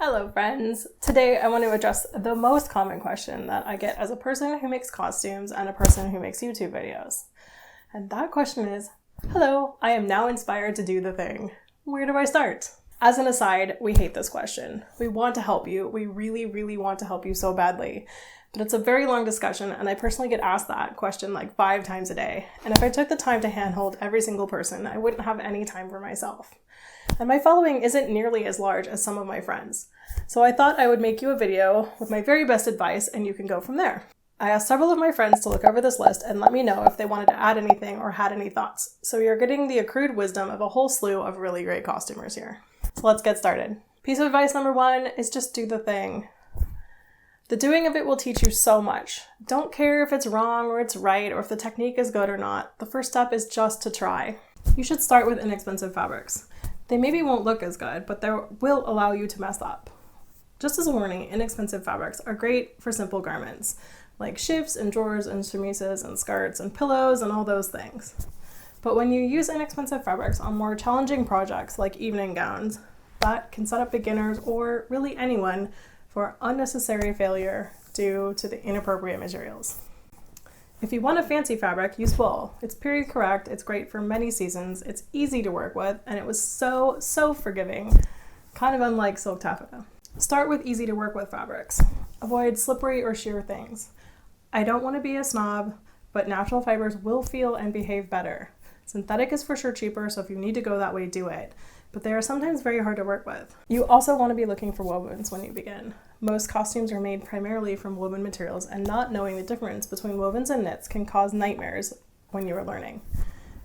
Hello friends! Today I want to address the most common question that I get as a person who makes costumes and a person who makes YouTube videos. And that question is, hello, I am now inspired to do the thing. Where do I start? As an aside, we hate this question. We want to help you. We really want to help you so badly. But it's a very long discussion, and I personally get asked that question like 5 times a day. And if I took the time to handhold every single person, I wouldn't have any time for myself. And my following isn't nearly as large as some of my friends. So I thought I would make you a video with my very best advice, and you can go from there. I asked several of my friends to look over this list and let me know if they wanted to add anything or had any thoughts. So you're getting the accrued wisdom of a whole slew of really great costumers here. So let's get started. Piece of advice number 1 is just do the thing. The doing of it will teach you so much. Don't care if it's wrong or it's right or if the technique is good or not. The first step is just to try. You should start with inexpensive fabrics. They maybe won't look as good, but they will allow you to mess up. Just as a warning, inexpensive fabrics are great for simple garments, like shifts and drawers and chemises and skirts and pillows and all those things. But when you use inexpensive fabrics on more challenging projects like evening gowns, that can set up beginners or really anyone for unnecessary failure due to the inappropriate materials. If you want a fancy fabric, use wool. It's period correct, it's great for many seasons, it's easy to work with, and it was so forgiving, kind of unlike silk taffeta. Start with easy to work with fabrics. Avoid slippery or sheer things. I don't want to be a snob, but natural fibers will feel and behave better. Synthetic is for sure cheaper, so if you need to go that way, do it. But they are sometimes very hard to work with. You also want to be looking for wovens when you begin. Most costumes are made primarily from woven materials, and not knowing the difference between wovens and knits can cause nightmares when you are learning.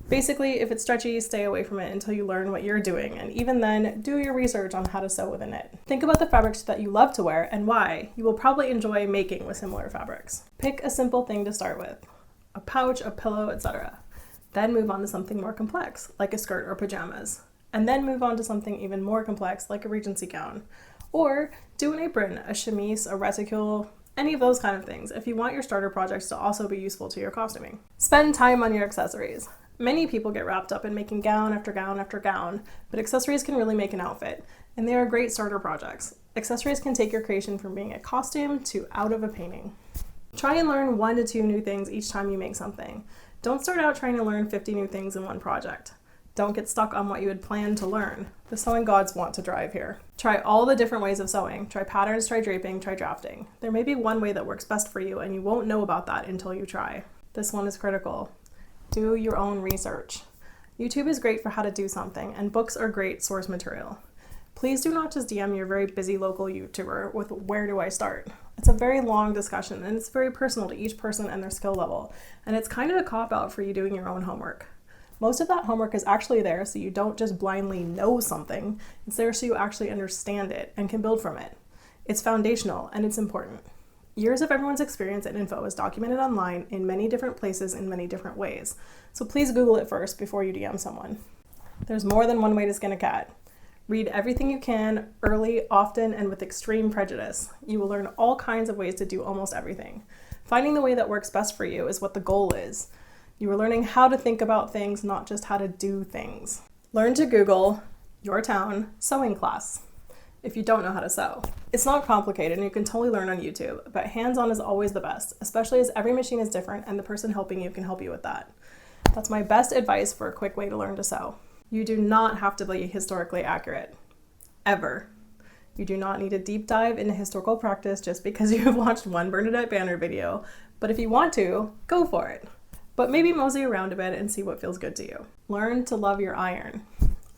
Basically, if it's stretchy, stay away from it until you learn what you're doing, and even then, do your research on how to sew with a knit. Think about the fabrics that you love to wear and why. You will probably enjoy making with similar fabrics. Pick a simple thing to start with, a pouch, a pillow, etc. Then move on to something more complex, like a skirt or pajamas. And then move on to something even more complex, like a Regency gown. Or do an apron, a chemise, a reticule, any of those kind of things, if you want your starter projects to also be useful to your costuming. Spend time on your accessories. Many people get wrapped up in making gown after gown after gown, but accessories can really make an outfit, and they are great starter projects. Accessories can take your creation from being a costume to out of a painting. Try and learn 1 to 2 new things each time you make something. Don't start out trying to learn 50 new things in one project. Don't get stuck on what you had planned to learn. The sewing gods want to drive here. Try all the different ways of sewing. Try patterns, try draping, try drafting. There may be one way that works best for you, and you won't know about that until you try. This one is critical. Do your own research. YouTube is great for how to do something, and books are great source material. Please do not just DM your very busy local YouTuber with where do I start. It's a very long discussion, and it's very personal to each person and their skill level, and it's kind of a cop-out for you doing your own homework. Most of that homework is actually there so you don't just blindly know something. It's there so you actually understand it and can build from it. It's foundational and it's important. Years of everyone's experience and info is documented online in many different places in many different ways. So please Google it first before you DM someone. There's more than one way to skin a cat. Read everything you can, early, often, and with extreme prejudice. You will learn all kinds of ways to do almost everything. Finding the way that works best for you is what the goal is. You are learning how to think about things, not just how to do things. Learn to Google your town sewing class if you don't know how to sew. It's not complicated and you can totally learn on YouTube, but hands-on is always the best, especially as every machine is different and the person helping you can help you with that. That's my best advice for a quick way to learn to sew. You do not have to be historically accurate, ever. You do not need a deep dive into historical practice just because you have watched one Bernadette Banner video, but if you want to, go for it. But maybe mosey around a bit and see what feels good to you. Learn to love your iron.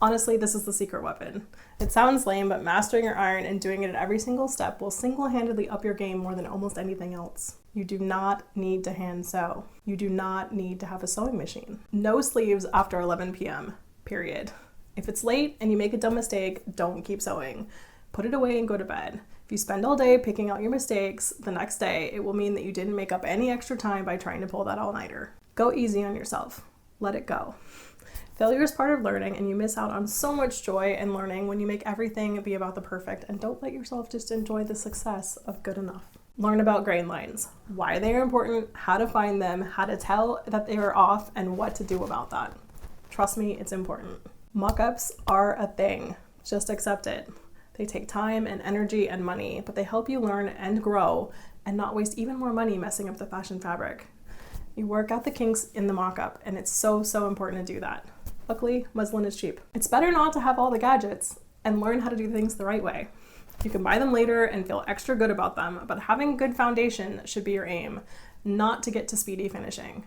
Honestly, this is the secret weapon. It sounds lame, but mastering your iron and doing it at every single step will single-handedly up your game more than almost anything else. You do not need to hand sew. You do not need to have a sewing machine. No sleeves after 11 p.m., period. If it's late and you make a dumb mistake, don't keep sewing. Put it away and go to bed. If you spend all day picking out your mistakes, the next day it will mean that you didn't make up any extra time by trying to pull that all-nighter. Go easy on yourself. Let it go. Failure is part of learning, and you miss out on so much joy in learning when you make everything be about the perfect, and don't let yourself just enjoy the success of good enough. Learn about grain lines, why they are important, how to find them, how to tell that they are off, and what to do about that. Trust me, it's important. Mockups are a thing. Just accept it. They take time and energy and money, but they help you learn and grow and not waste even more money messing up the fashion fabric. You work out the kinks in the mock-up, and it's so important to do that. Luckily, muslin is cheap. It's better not to have all the gadgets and learn how to do things the right way. You can buy them later and feel extra good about them, but having a good foundation should be your aim, not to get to speedy finishing.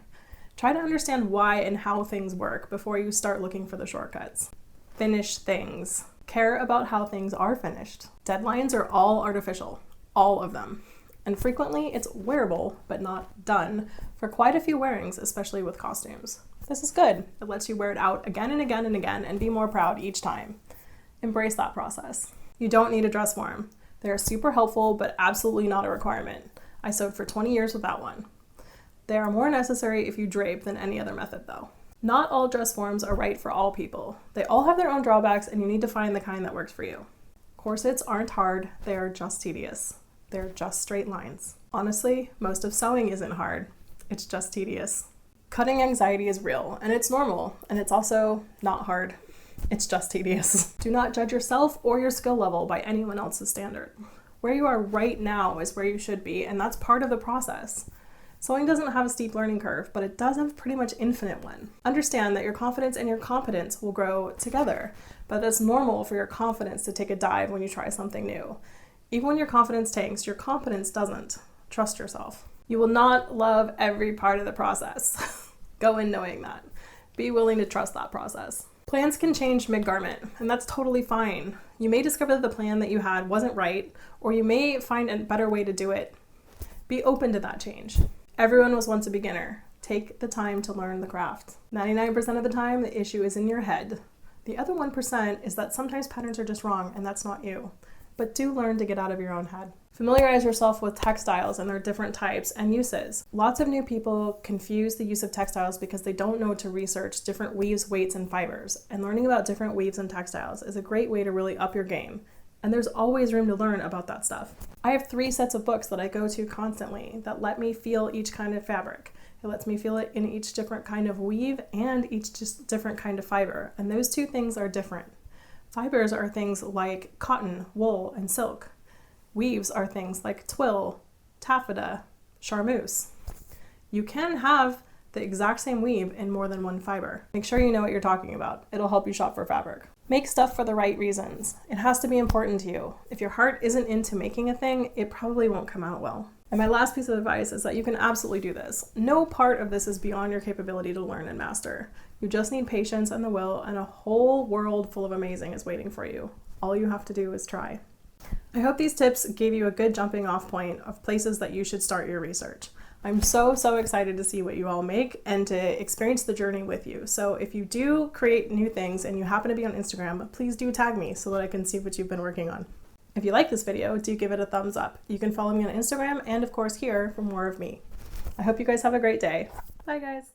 Try to understand why and how things work before you start looking for the shortcuts. Finish things. Care about how things are finished. Deadlines are all artificial, all of them. And frequently it's wearable, but not done, for quite a few wearings, especially with costumes. This is good. It lets you wear it out again and again and again and be more proud each time. Embrace that process. You don't need a dress form. They are super helpful, but absolutely not a requirement. I sewed for 20 years without one. They are more necessary if you drape than any other method though. Not all dress forms are right for all people. They all have their own drawbacks, and you need to find the kind that works for you. Corsets aren't hard, they are just tedious. They're just straight lines. Honestly, most of sewing isn't hard. It's just tedious. Cutting anxiety is real, and it's normal, and it's also not hard. It's just tedious. Do not judge yourself or your skill level by anyone else's standard. Where you are right now is where you should be, and that's part of the process. Sewing doesn't have a steep learning curve, but it does have a pretty much infinite one. Understand that your confidence and your competence will grow together, but that's normal for your confidence to take a dive when you try something new. Even when your confidence tanks, your competence doesn't. Trust yourself. You will not love every part of the process. Go in knowing that. Be willing to trust that process. Plans can change mid-garment, and that's totally fine. You may discover that the plan that you had wasn't right, or you may find a better way to do it. Be open to that change. Everyone was once a beginner. Take the time to learn the craft. 99% of the time, the issue is in your head. The other 1% is that sometimes patterns are just wrong, and that's not you. But do learn to get out of your own head. Familiarize yourself with textiles and their different types and uses. Lots of new people confuse the use of textiles because they don't know to research different weaves, weights, and fibers. And learning about different weaves and textiles is a great way to really up your game. And there's always room to learn about that stuff. I have 3 sets of books that I go to constantly that let me feel each kind of fabric. It lets me feel it in each different kind of weave and each just different kind of fiber. And those 2 things are different. Fibers are things like cotton, wool, and silk. Weaves are things like twill, taffeta, charmeuse. You can have the exact same weave in more than one fiber. Make sure you know what you're talking about. It'll help you shop for fabric. Make stuff for the right reasons. It has to be important to you. If your heart isn't into making a thing, it probably won't come out well. And my last piece of advice is that you can absolutely do this. No part of this is beyond your capability to learn and master. You just need patience and the will, and a whole world full of amazing is waiting for you. All you have to do is try. I hope these tips gave you a good jumping off point of places that you should start your research. I'm so excited to see what you all make and to experience the journey with you. So if you do create new things and you happen to be on Instagram, please do tag me so that I can see what you've been working on. If you like this video, do give it a thumbs up. You can follow me on Instagram and of course here for more of me. I hope you guys have a great day. Bye guys.